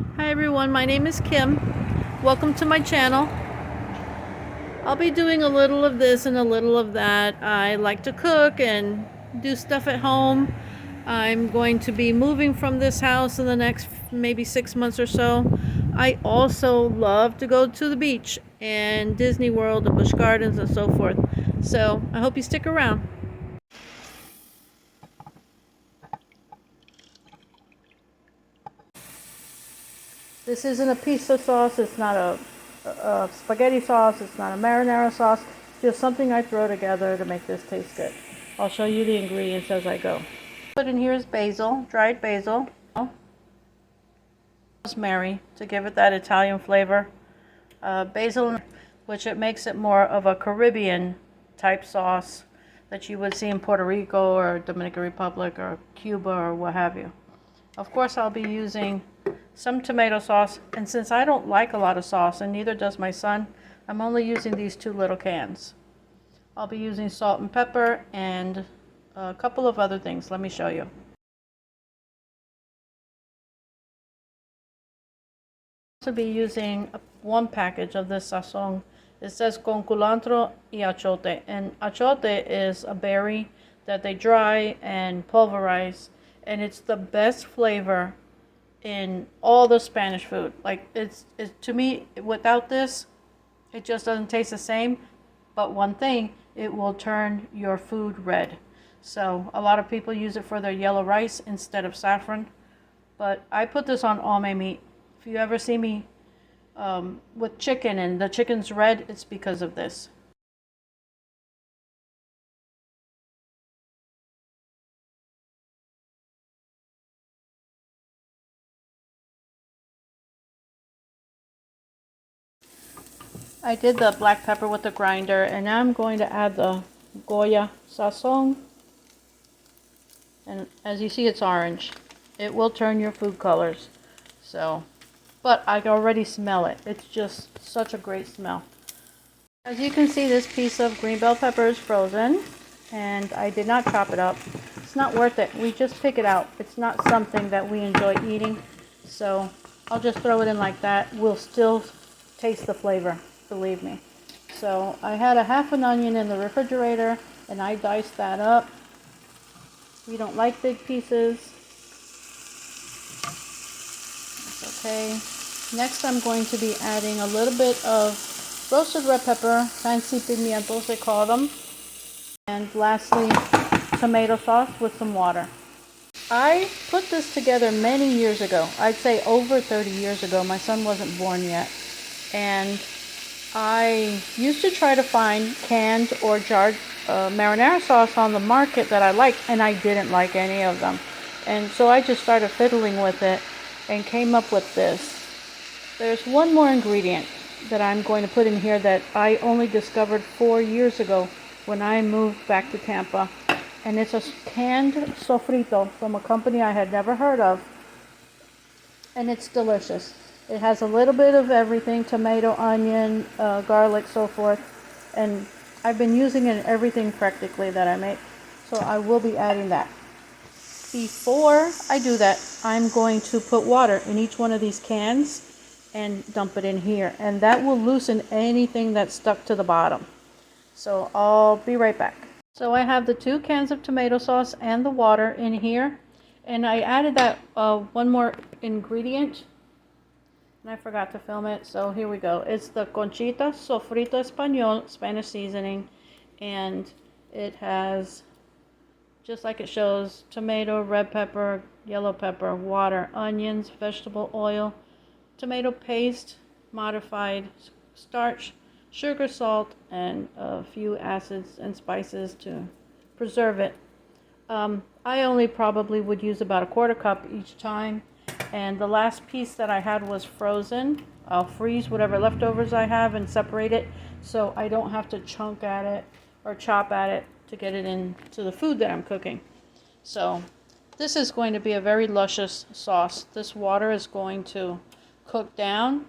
Hi everyone, my name is Kim. Welcome to my channel. I'll be doing a little of this and a little of that. I like to cook and do stuff at home. I'm going to be moving from this house in the next maybe 6 months or so. I also love to go to the beach and Disney World and Busch Gardens and so forth. So I hope you stick around. This isn't a pizza sauce, it's not a spaghetti sauce, it's not a marinara sauce, just something I throw together to make this taste good. I'll show you the ingredients as I go. Put in here is basil, dried basil, rosemary to give it that Italian flavor, basil, which it makes it more of a Caribbean type sauce that you would see in Puerto Rico or Dominican Republic or Cuba or what have you. Of course, I'll be using some tomato sauce, and since I don't like a lot of sauce, and neither does my son, I'm only using these 2 little cans. I'll be using salt and pepper and a couple of other things. Let me show you. I'll be using 1 package of this sazon. It says con culantro y achote, and achote is a berry that they dry and pulverize, and it's the best flavor in all the Spanish food. Like it's to me, without this, it just doesn't taste the same. But one thing, it will turn your food red. So a lot of people use it for their yellow rice instead of saffron. But I put this on all my meat. If you ever see me with chicken and the chicken's red, it's because of this. I did the black pepper with the grinder, and now I'm going to add the Goya sazon. And as you see, it's orange. It will turn your food colors. So, but I already smell it. It's just such a great smell. As you can see, this piece of green bell pepper is frozen, and I did not chop it up. It's not worth it. We just pick it out. It's not something that we enjoy eating. So I'll just throw it in like that. We'll still taste the flavor, believe me. So I had a half an onion in the refrigerator, and I diced that up. We don't like big pieces. That's okay. Next, I'm going to be adding a little bit of roasted red pepper, fancy pimientos they call them. And lastly, tomato sauce with some water. I put this together many years ago. I'd say over 30 years ago. My son wasn't born yet. And I used to try to find canned or jarred marinara sauce on the market that I liked, and I didn't like any of them. And so I just started fiddling with it and came up with this. There's one more ingredient that I'm going to put in here that I only discovered 4 years ago when I moved back to Tampa. And it's a canned sofrito from a company I had never heard of. And it's delicious. It has a little bit of everything, tomato, onion, garlic, so forth. And I've been using it in everything practically that I make. So I will be adding that. Before I do that, I'm going to put water in each one of these cans and dump it in here. And that will loosen anything that's stuck to the bottom. So I'll be right back. So I have the 2 cans of tomato sauce and the water in here. And I added that one more ingredient. And I forgot to film it, so here we go. It's the Conchita Sofrito Español Spanish seasoning, and it has, just like it shows, tomato, red pepper, yellow pepper, water, onions, vegetable oil, tomato paste, modified starch, sugar, salt, and a few acids and spices to preserve it. I only probably would use about 1/4 cup each time. And the last piece that I had was frozen. I'll freeze whatever leftovers I have and separate it so I don't have to chunk at it or chop at it to get it into the food that I'm cooking. So this is going to be a very luscious sauce. This water is going to cook down.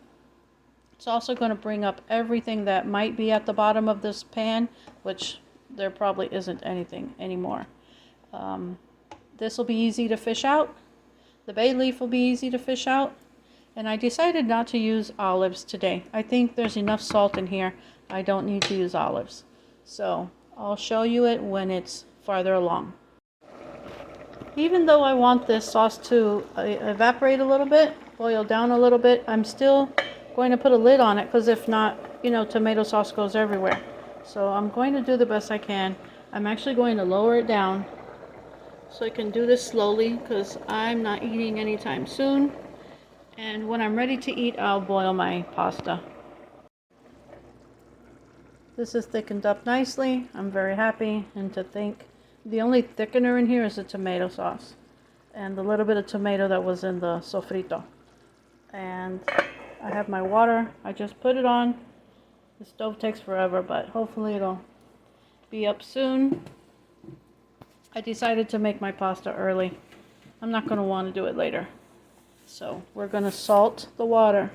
It's also going to bring up everything that might be at the bottom of this pan, which there probably isn't anything anymore. This will be easy to fish out. The bay leaf will be easy to fish out. And I decided not to use olives today. I think there's enough salt in here. I don't need to use olives. So I'll show you it when it's farther along. Even though I want this sauce to evaporate a little bit, boil down a little bit, I'm still going to put a lid on it because if not, you know, tomato sauce goes everywhere. So I'm going to do the best I can. I'm actually going to lower it down so I can do this slowly because I'm not eating anytime soon. And when I'm ready to eat, I'll boil my pasta. This is thickened up nicely. I'm very happy, and to think the only thickener in here is the tomato sauce and the little bit of tomato that was in the sofrito. And I have my water. I just put it on. The stove takes forever, but hopefully it'll be up soon. I decided to make my pasta early. I'm not going to want to do it later. So we're going to salt the water.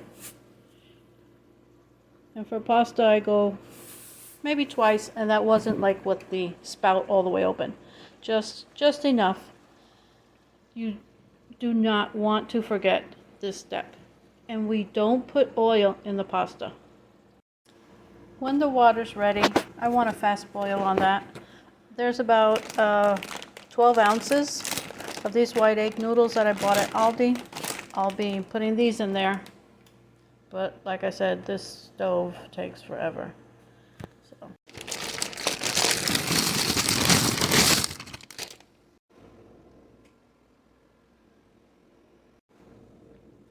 And for pasta I go maybe twice, and that wasn't like with the spout all the way open. Just enough. You do not want to forget this step. And we don't put oil in the pasta. When the water's ready, I want a fast boil on that. There's about 12 ounces of these white egg noodles that I bought at Aldi. I'll be putting these in there. But like I said, this stove takes forever. So.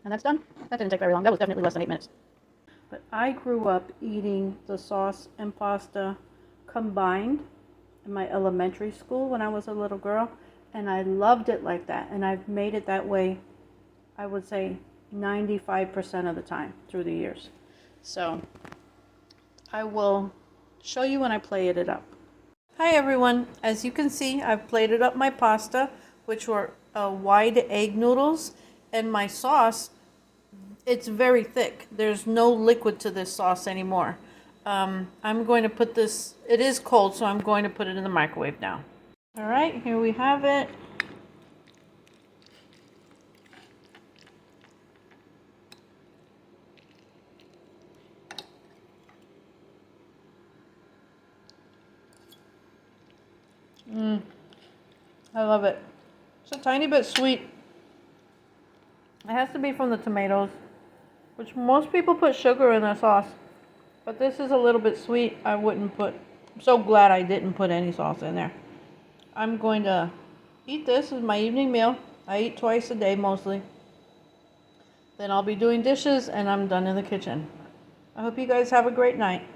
And that's done. That didn't take very long. That was definitely less than 8 minutes. But I grew up eating the sauce and pasta combined in my elementary school when I was a little girl. And I loved it like that. And I've made it that way, I would say, 95% of the time through the years. So I will show you when I plate it up. Hi everyone. As you can see, I've plated up my pasta, which were wide egg noodles, and my sauce. It's very thick. There's no liquid to this sauce anymore. I'm going to put this, it is cold, so I'm going to put it in the microwave now. All right, here we have it. I love it. It's a tiny bit sweet. It has to be from the tomatoes, which most people put sugar in their sauce. But this is a little bit sweet. I'm so glad I didn't put any sauce in there. I'm going to eat this as my evening meal. I eat twice a day mostly. Then I'll be doing dishes and I'm done in the kitchen. I hope you guys have a great night.